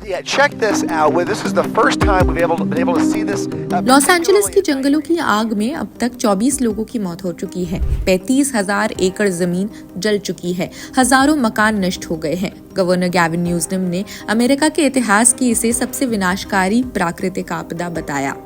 Yeah, check this out. This is the first time we've been able to see this. Los Angeles की जंगलों की आग में अब तक 24 लोगों की मौत हो चुकी है। 35,000 एकड़ जमीन जल चुकी है। हजारों मकान नष्ट हो गए हैं। गवर्नर गैविन न्यूसम ने अमेरिका के इतिहास की इसे सबसे विनाशकारी प्राकृतिक आपदा बताया।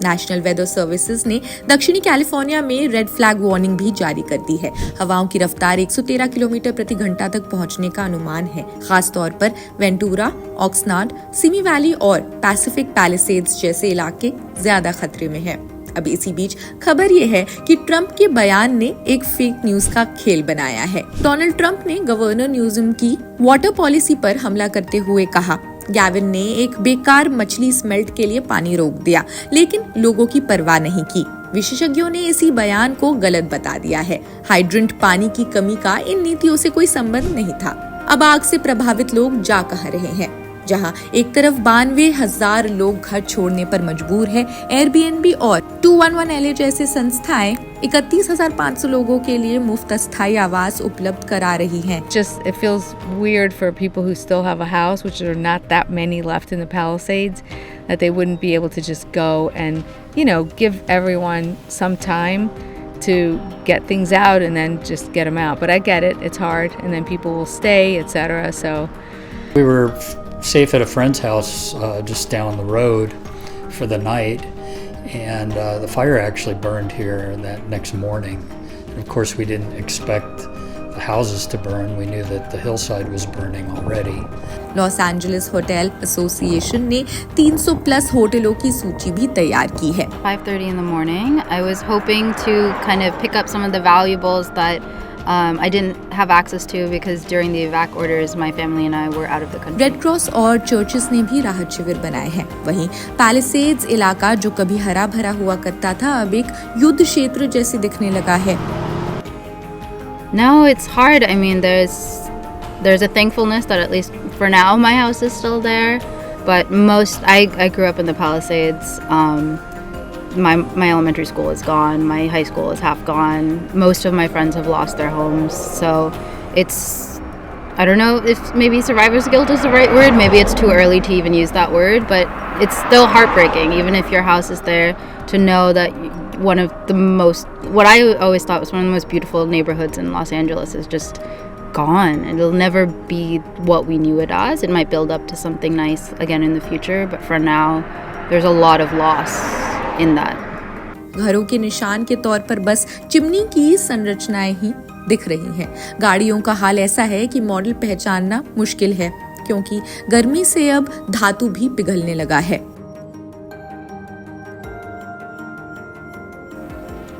नेशनल वेदर सर्विसेज ने दक्षिणी कैलिफोर्निया में रेड फ्लैग वार्निंग भी जारी कर दी है। हवाओं की रफ्तार 113 किलोमीटर प्रति घंटा तक पहुंचने का अनुमान है। खास तौर पर वेंटूरा, ऑक्सनार्ड, सिमी वैली और पैसिफिक पैलिसेड्स जैसे इलाके ज्यादा खतरे में हैं। अब इसी बीच खबर ये है कि ट्रंप के बयान ने एक फेक न्यूज का खेल बनाया है। डोनाल्ड ट्रंप ने गवर्नर न्यूसम की वाटर पॉलिसी पर हमला करते हुए कहा, गैविन ने एक बेकार मछली स्मेल्ट के लिए पानी रोक दिया, लेकिन लोगों की परवाह नहीं की। विशेषज्ञों ने इसी बयान को गलत बता दिया है। हाइड्रेंट पानी की कमी का इन नीतियों से कोई संबंध नहीं था। अब आग से प्रभावित लोग जा कहाँ रहे हैं? जहां एक तरफ 92,000 लोग घर छोड़ने पर मजबूर है, एयरबीएनबी और 211 LA जैसे संस्थाएं 31,500 लोगों के लिए मुफ्त अस्थायी आवास उपलब्ध करा रही हैं। Just it feels weird for people who still have a house, which are not that many left in the Palisades, that they wouldn't be able to just go and, give everyone some time to get things out and then just get them out. But I get it, it's hard, and then people will stay, etc. So we were safe at a friend's house just down the road for the night, and the fire actually burned here that next morning. And of course, we didn't expect the houses to burn. We knew that the hillside was burning already. Los Angeles hotel association ने 300 plus होटलों की सूची भी तैयार की है। 5:30 in the morning. I was hoping to kind of pick up some of the valuables that I didn't have access to because during the evac orders, my family and I were out of the country. Red cross और churches ने भी राहत शिविर बनाए हैं। वहीं Palisades इलाका जो कभी हरा भरा हुआ करता था, अब एक युद्ध क्षेत्र जैसे दिखने लगा है। No, it's hard. I mean, there's a thankfulness that at least for now my house is still there, but I grew up in the Palisades. My elementary school is gone. My high school is half gone. Most of my friends have lost their homes. So I don't know if maybe survivor's guilt is the right word. Maybe it's too early to even use that word, but it's still heartbreaking, even if your house is there, to know that one of the what I always thought was one of the most beautiful neighborhoods in Los Angeles is just gone. It'll never be what we knew it as. It might build up to something nice again in the future, but for now, there's a lot of loss in that. घरों के निशान के तौर पर बस chimney की संरचनाएं ही दिख रही हैं। गाड़ियों का हाल ऐसा है कि मॉडल पहचानना मुश्किल है, क्योंकि गर्मी से अब धातु भी पिघलने लगा है।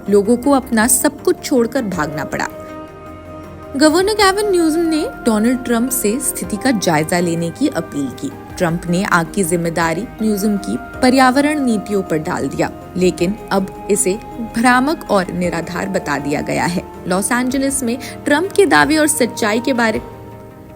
लोगों को अपना सब कुछ छोड़कर भागना पड़ा। गवर्नर गैविन न्यूसम ने डोनाल्ड ट्रंप से स्थिति का जायजा लेने की अपील की। ट्रंप ने आग की जिम्मेदारी न्यूसम की पर्यावरण नीतियों पर डाल दिया, लेकिन अब इसे भ्रामक और निराधार बता दिया गया है। लॉस एंजलिस में ट्रंप के दावे और सच्चाई के बारे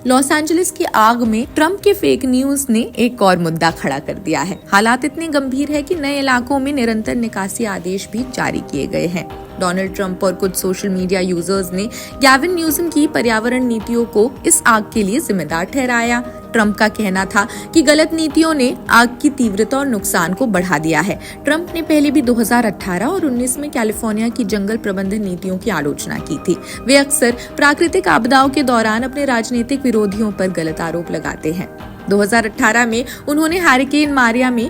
लॉस एंजलिस की आग में ट्रंप के फेक न्यूज ने एक और मुद्दा खड़ा कर दिया है। हालात इतने गंभीर है कि नए इलाकों में निरंतर निकासी आदेश भी जारी किए गए हैं। डोनाल्ड ट्रंप और कुछ सोशल मीडिया यूजर्स ने गैविन न्यूसम की पर्यावरण नीतियों को इस आग के लिए जिम्मेदार ठहराया। ट्रंप का कहना था कि गलत नीतियों ने आग की तीव्रता और नुकसान को बढ़ा दिया है। ट्रंप ने पहले भी 2018 और 19 में कैलिफोर्निया की जंगल प्रबंधन नीतियों की आलोचना की थी। वे अक्सर प्राकृतिक आपदाओं के दौरान अपने राजनीतिक विरोधियों पर गलत आरोप लगाते हैं। 2018 में उन्होंने हैरिकेन मारिया में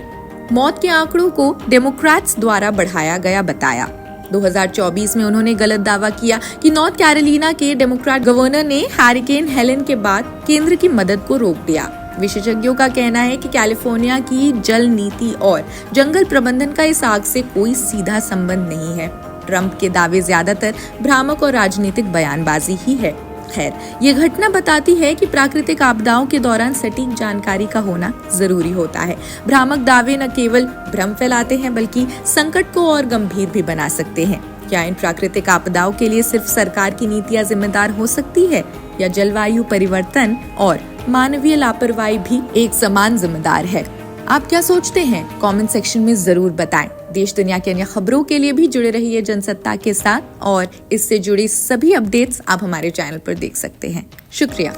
मौत के आंकड़ों को डेमोक्रेट्स द्वारा बढ़ाया गया बताया। 2024 में उन्होंने गलत दावा किया कि नॉर्थ कैरोलिना के डेमोक्रेट गवर्नर ने हैरिकेन हेलेन के बाद केंद्र की मदद को रोक दिया। विशेषज्ञों का कहना है कि कैलिफोर्निया की जल नीति और जंगल प्रबंधन का इस आग से कोई सीधा संबंध नहीं है। ट्रंप के दावे ज्यादातर भ्रामक और राजनीतिक बयानबाजी ही है। खैर, ये घटना बताती है कि प्राकृतिक आपदाओं के दौरान सटीक जानकारी का होना जरूरी होता है। भ्रामक दावे न केवल भ्रम फैलाते हैं, बल्कि संकट को और गंभीर भी बना सकते हैं। क्या इन प्राकृतिक आपदाओं के लिए सिर्फ सरकार की नीतियां जिम्मेदार हो सकती है, या जलवायु परिवर्तन और मानवीय लापरवाही भी एक समान जिम्मेदार है? आप क्या सोचते हैं? कमेंट सेक्शन में जरूर बताएं। देश दुनिया की अन्य खबरों के लिए भी जुड़े रहिए जनसत्ता के साथ, और इससे जुड़ी सभी अपडेट्स आप हमारे चैनल पर देख सकते हैं। शुक्रिया।